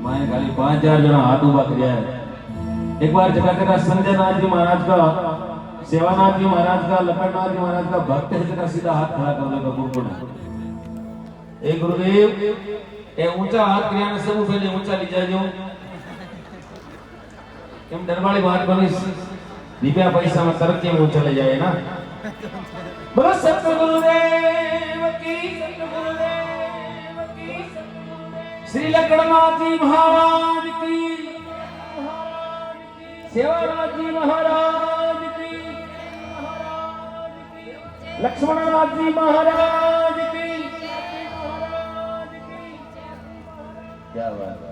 मैं खाली 5-4 जना हाथ उभा किया है। एक बार जगह संजय नाथ जी महाराज का, सेवानाथ जी महाराज का, लखननाथ जी महाराज का भक्त है, जगह सीधा हाथ खड़ा कर लेगा गुरुकुल। ए गुरुदेव ए ऊंचा हाथ क्रिया ने सब पहले ऊंचा ली जाजो। કેમ દરબારી વાત બની દીપ્યા પૈસા માં તરત કેમ ઊંચા લઈ જાય ના। બોલો સતગુરુદેવ की, सतगुरुदेव की, श्री लक्ष्मणनाथ जी महाराज की, सेवानाथ जी महाराज की, लक्ष्मणनाथ जी महाराज की, क्या बात है।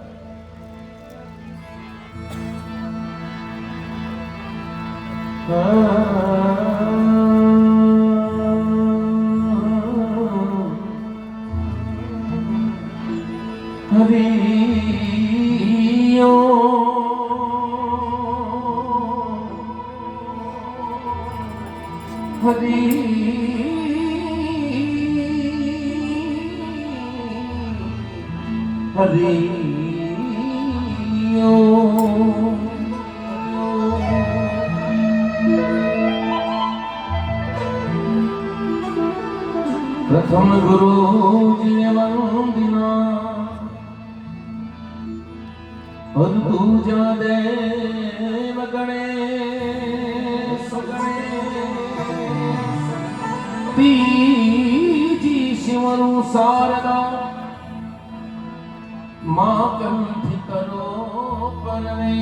प्रथम गुरु जी वंदना और दूजा देव गणेश तीजी शिवनु शारदा मां कंठ करो परमे।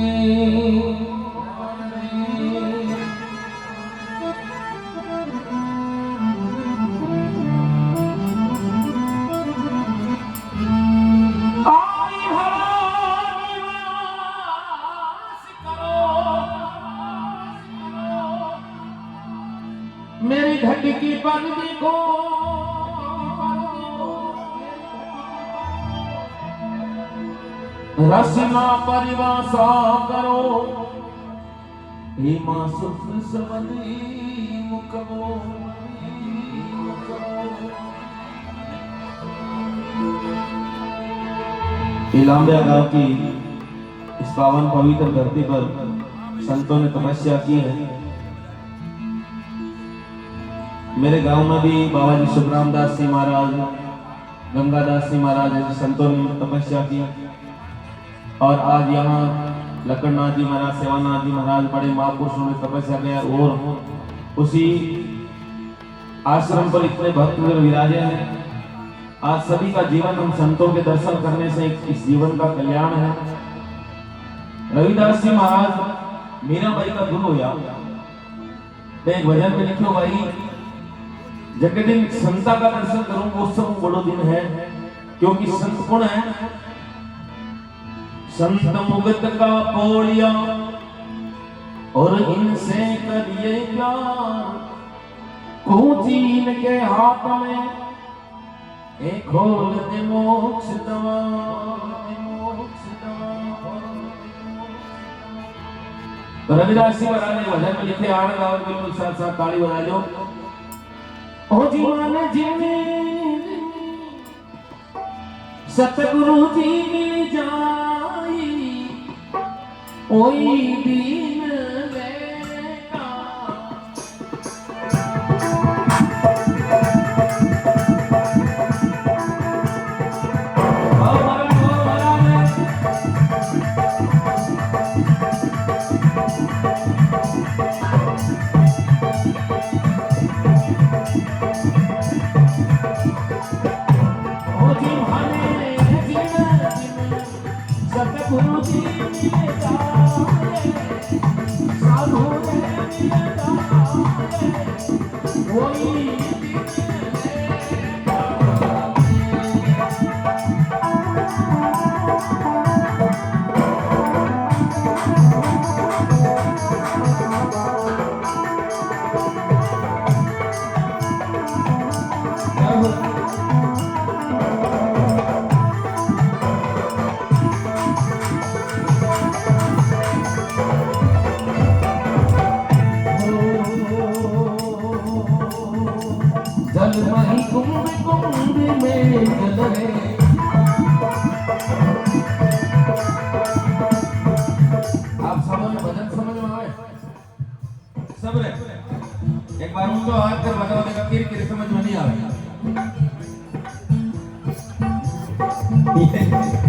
मेरी घटी की पर देखो, रसना परिवासा करो, हे मां सुख समझी मुकबो। इलाम्बिया गांव की इस पावन पवित्र धरती पर संतों ने तपस्या की है। मेरे गांव में भी बाबा जी सुखराम दास जी महाराज, गंगादास जी महाराज जैसे संतों ने तपस्या की और आज यहाँ लखननाथ जी महाराज, सेवानाथ जी महाराज बड़े महापुरुषों ने तपस्या किया और उसी आश्रम पर इतने भक्त विराजे हैं। आज सभी का जीवन हम संतों के दर्शन करने से इस जीवन का कल्याण है। रविदास जी महाराज मीराबाई का गुरु हुआ। एक भजन में लिखो भाई, जब दिन संता का दर्शन करूं वो सब बड़ो दिन है, क्योंकि संत कौन है? संत मुगत का पोलिया और इनसे करिए प्यार, कूचीन के हाथ में एक खोल दे मोक्ष दवा। रविदास जी महाराज ने भजन में लिखे, आड़ गाँव बिल्कुल साथ साथ ताली बजा लो। ओ जीवन जीने सतगुरु जी मिल जाई, ओई दीन लेगा। सतगुरु जी मिल जाए, साधु मिल जाए, वही Oh कुंभ में जल रे। आप सबों ने भजन समझ में आए? सब रे एक बार उनको हाथ कर बताओ, देखा किर किर समझ में नहीं आवे।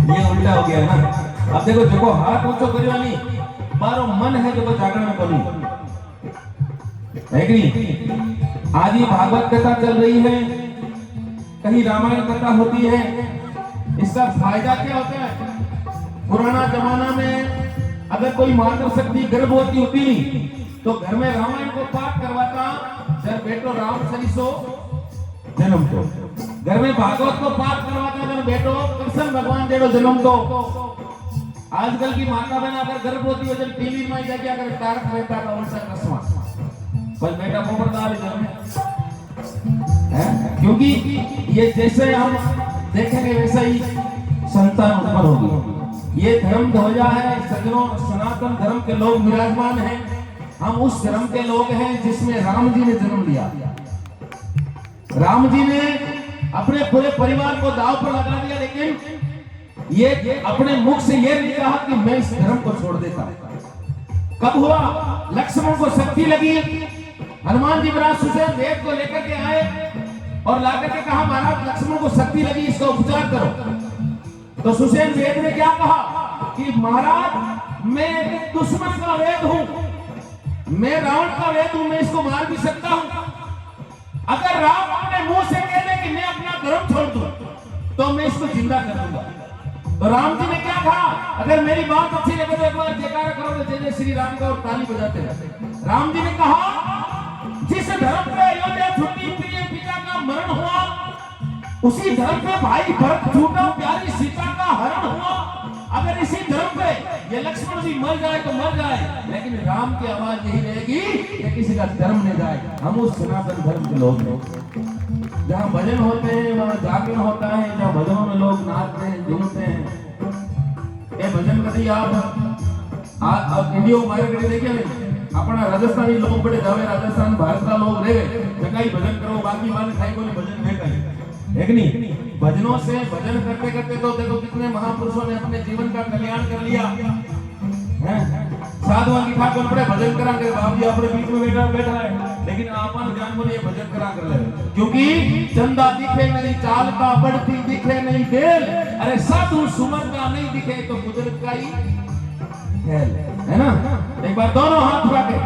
ये उल्टा हो गया ना। अब देखो देखो हाथ ऊंचो करियो नहीं, मारो मन है देखो जागरण में करूं है कि नहीं। आज ये भागवत कथा चल रही है, कहीं रामायण कथा होती है, इसका फायदा क्या होता है? पुराना जमाना में अगर कोई मातृशक्ति गर्भवती होती नहीं तो घर में रामायण को पाठ करवाता, जब बेटो राम सरिसो जन्म तो। घर में भागवत को पाठ करवाता, जब बेटो कृष्ण भगवान जेड़ो जन्म तो। आजकल की माता बहन अगर गर्भवती हो जब टीवी में जाके अगर तारक मेहता का उल्टा चश्मा, पर बेटा खबरदार है, क्योंकि ये जैसे हम देखेंगे वैसा ही संतान उत्पन्न होगी। ये धर्म ध्वजा है सज्जनों, सनातन धर्म के लोग विराजमान हैं। हम उस धर्म के लोग हैं जिसमें राम जी ने जन्म लिया। राम जी ने अपने पूरे परिवार को दांव पर लगा दिया, लेकिन ये अपने मुख से ये नहीं कहा कि मैं इस धर्म को छोड़ देता। कब हुआ? लक्ष्मण को शक्ति लगी, हनुमान जी महाराज सुसेन वेद को लेकर के आए और लाकर के कहा महाराज लक्ष्मण को शक्ति लगी, इसका उपचार करो। तो सुसेन वेद ने क्या कहा कि महाराज मैं दुश्मन का वेद हूं, मैं रावण का वेद हूं, मैं इसको मार भी सकता हूं। अगर राम अपने मुंह से कह दे कि मैं अपना धर्म छोड़ दूं तो मैं इसको जिंदा कर दूंगा। तो राम जी ने क्या कहा? अगर मेरी बात अच्छी लगे तो एक बार जयकारा करो, तो जय जय श्री राम का और ताली बजाते रहते। राम जी ने कहा जिस धर्म पे अयोध्या छूटी, प्रिय पिता का मरण हुआ, उसी धर्म पे भाई भरत छूटा, प्यारी सीता का हरण हुआ। अगर इसी धर्म पे ये लक्ष्मण जी मर जाए तो मर जाए, लेकिन राम की आवाज यही रहेगी कि किसी का धर्म नहीं जाए। हम उस सनातन धर्म के लोग हैं। जहाँ भजन होते हैं वहाँ जागरण होता है, जहाँ भजनों में लोग नाचते हैं झूमते हैं। ये भजन कभी आप वीडियो हमारे कभी देखे नहीं? अपना राजस्थानी लोग बड़े जावे, राजस्थान भारत का लोग रहे जगह भजन करो, बाकी मान खाई को भजन नहीं करें, एक नहीं। भजनों से भजन करते करते तो देखो कितने महापुरुषों ने अपने जीवन का कल्याण कर लिया है। साधुओं की ठाकुर बड़े भजन करा कर, बाप जी अपने बीच में बैठा है, लेकिन आपन ज्ञान बोले ये भजन करा कर ले, क्योंकि चंदा दिखे नहीं चाल का, बढ़ती दिखे नहीं बेल, अरे साधु सुमन का नहीं दिखे तो कुदरत का ही खेल है ना। एक बार दोनों हाथ उठा के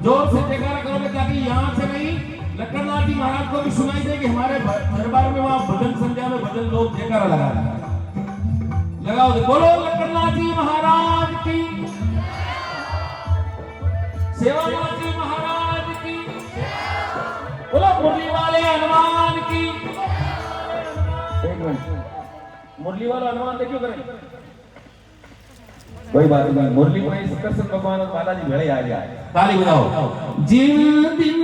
जोर से जयकारा करोगे ताकि यहाँ से नहीं लखननाथ जी महाराज को भी सुनाई दे कि हमारे दरबार में वहां भजन संध्या में भजन लोग जयकारा लगाओ। बोलो लखननाथ जी महाराज की, सेवानाथ जी महाराज की, बोलो मुरली वाले हनुमान की। एक मिनट, मुरली वाला हनुमान देखियो करें, कोई बात नहीं, मुरली को कृष्ण भगवान और बालाजी भेड़े आ गया। ताली बजाओ। जिन दिन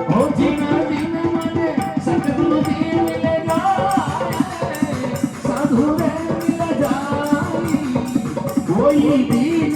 ओ जिना दिन मुझे सतगुरु जी मिलेगा, साधु रे मिल जाई कोई दिन।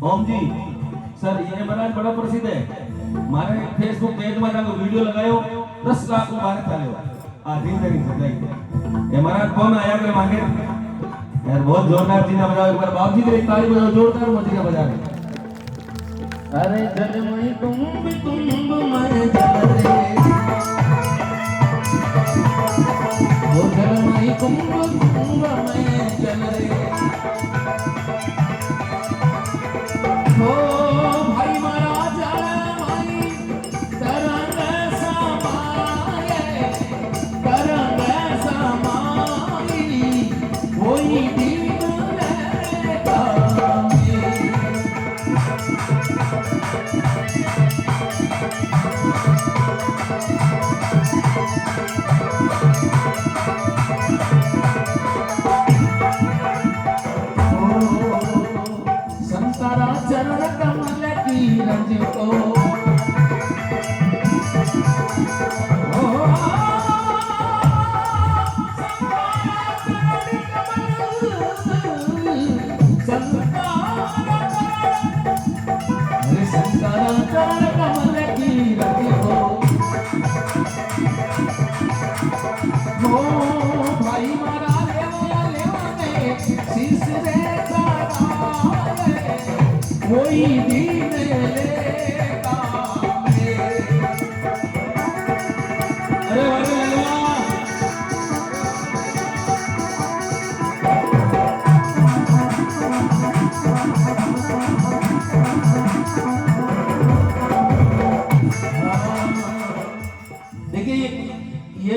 ओम जी सर ये महाराज बड़ा प्रसिद्ध है। मारे फेसबुक पेज में जाकर वीडियो लगायो 10 लाख को बाहर चाले आधी तरी सजाई। ये महाराज कौन आया के मांगे यार, बहुत जोरदार चीज़ बजाओ एक बार। बाबू जी के ताली बजाओ, जोरदार मजीरा बजा रहे। अरे जलमई कुंभ कुंभ में जल रे, ओ जलमई कुंभ कुंभ में जल रे। ओ भाई महाराज जलमई तरंग समाए, तरंग समाई कोई दिन रहेगा।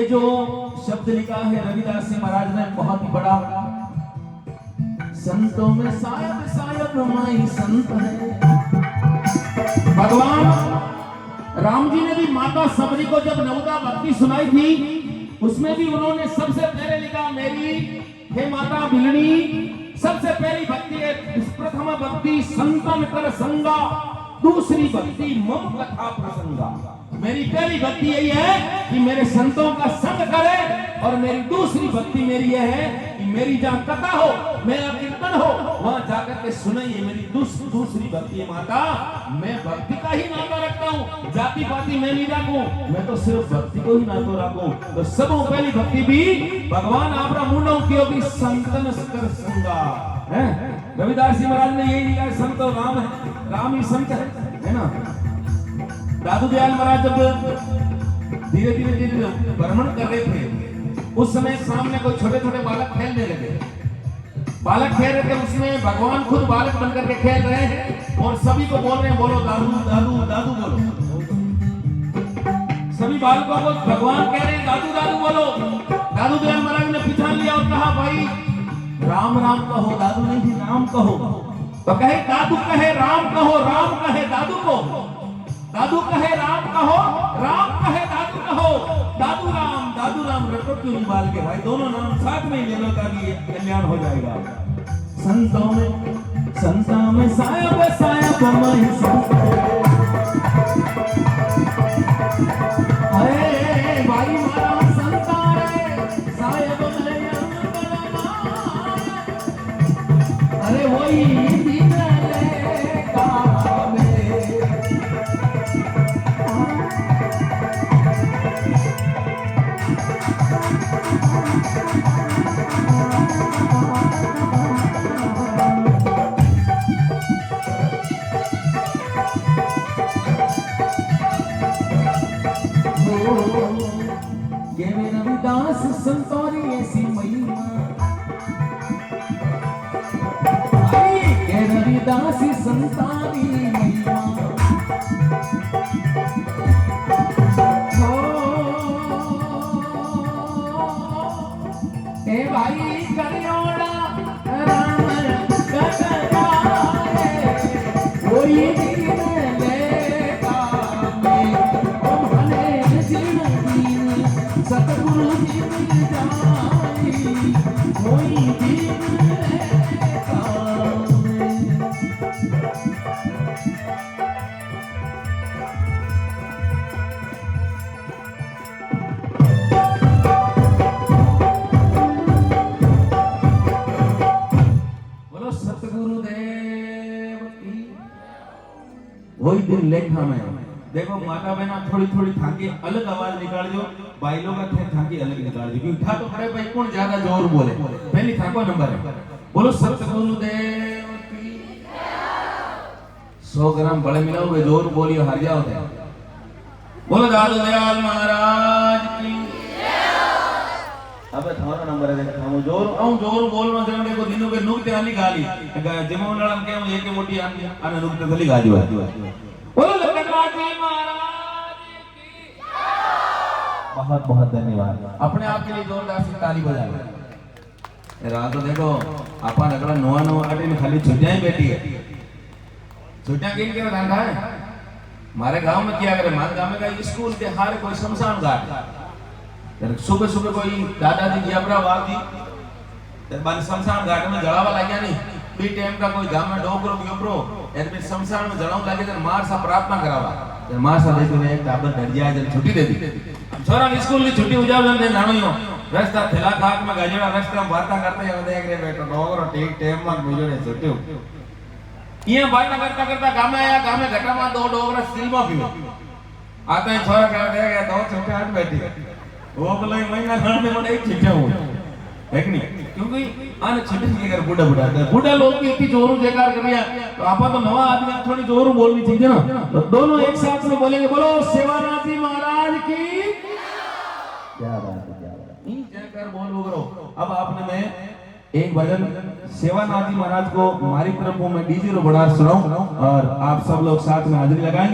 जो शब्द लिखा है रविदास जी महाराज ने, बहुत ही बड़ा, संतों में सायब सायब माई संत है। भगवान राम जी ने भी माता सबरी को जब नवदा भक्ति सुनाई थी, उसमें भी उन्होंने सबसे पहले लिखा, मेरी हे माता बिलनी, सबसे पहली भक्ति है प्रथम भक्ति संतन कर संगा, दूसरी भक्ति मम कथा प्रसंगा। मेरी पहली भक्ति यही है कि मेरे संतों का संग करे, और मेरी दूसरी भक्ति मेरी यह है कि मेरी जहाँ कथा हो, मेरा कीर्तन हो, वहां जाकर के सुनाइए। मेरी दूसरी भक्ति है माता, मैं भक्ति का ही नाता रखता हूँ, जाति पाति मैं नहीं रखूं, मैं तो सिर्फ भक्ति को ही नातो रखूं। तो सबों पहली भक्ति भी भगवान आपरा मुंडों की होगी संतन कर संगा है। रविदास जी महाराज ने यही लिखा, संत राम है, राम ही संत है ना। दादू दयाल महाराज जब धीरे धीरे भ्रमण कर रहे थे, उस समय सामने कोई छोटे छोटे बालक खेलने लगे। बालक खेल रहे थे, उसमें भगवान खुद बालक बनकर के खेल रहे हैं और सभी को बोल रहे हैं, बोलो दादू दादू दादू बोलो। सभी बालकों को भगवान कह रहे हैं दादू दादू बोलो। दादू दयाल महाराज ने पहचान लिया और कहा, भाई राम राम कहो, दादू नहीं जी राम कहो। तो कहे दादू कहे राम कहो, राम कहे दादू को, दादू कहे राम कहो, राम कहे दादू कहो। दादू राम रटो क्यों निकाल के, भाई दोनों नाम साथ में ले लो ताकि कल्याण हो जाएगा। संतों में सायब सायब माई संत है। भाई मारा संता रे सायब में अरे वही दिन ले काम में। रविदास संतोरी ऐसी महिमा, रविदास संतानी महिमा। हे भाई करियोड़ा राम कटकाए, कोई दिन लेता में तुम्हारे जिंदगी सतगुरु जी मिल जाई, कोई दिन लेता में। बोलो सतगुरुदेव की। वही दिन लेखा में देखो माता बहना थोड़ी थोड़ी थाकी अलग आवाज निकाल दो, भाई लोग थाकी अलग निकाल दो, क्योंकि था तो खड़े भाई कौन ज्यादा जोर बोले। पहली थाको नंबर है, बोलो सतगुरुदेव की। 100 ग्राम बड़े मिला हुए जोर बोलियो हार जाओ थे। बोलो दादू दयाल महाराज की। अब थारो नंबर है, हम जोर बोलनो जण देखो दिनो के नुक्ते आनी गाली जमोनळम के हम एक मोटी आने नुक्ते थली गाली हुआ। बोलो लखनलाल जी महाराज की। बहुत बहुत धन्यवाद। अपने आप के लिए जोरदार से ताली बजाओ। रात तो देखो आपा नकड़ा नवा आटे में खाली छुट्टियां ही बैठी है। छुट्टियां किन के धंधा है। हमारे गांव में क्या करे, हमारे गांव में का स्कूल के हारे कोई शमशान घाट, सुबह सुबह कोई दादाजी की अपरावाद थी, शमशान घाट में जलावा लग गया नहीं, बी टाइम का कोई गांव में डोकरो बियोपरो एदमी शमशान में जलाव लगे तो मार सा प्रार्थना करावा, जब मार सा देखो एक टाबर डर जाए जब छुट्टी दे दी। छोरा स्कूल की छुट्टी हो जावे ने नानो रस्ता थेला खाक में गाजड़ा रस्ता में बातें करते हैं, देख रे बेटो डोकरो ठीक टाइम में मुझे ने छुट्टी ये बातें करता करता गांव में आया, गांव में घटा में दो डोकरा स्टील में पीओ आता है। छोरा कर दे गया दो छुट्टी हाथ बैठी वो बोले महीना घर में बड़ा एक छुट्टियां हो है कि नहीं, क्योंकि आने छुट्टी की अगर बूढ़ा लोग भी इतनी जोरों जयकार कर रहा है तो आपा तो नवा आदमी थोड़ी जोरों बोलनी चाहिए ना। तो दोनों एक साथ में बोलेंगे, बोलो सेवानाथ जी महाराज की। क्या बात है, क्या बात है, जयकार बोल करो। अब आपने मैं एक भजन सेवानाथ जी महाराज को हमारी तरफ में डीजे रो बड़ा सुनाऊं और आप सब लोग साथ में हाजिरी लगाएंगे।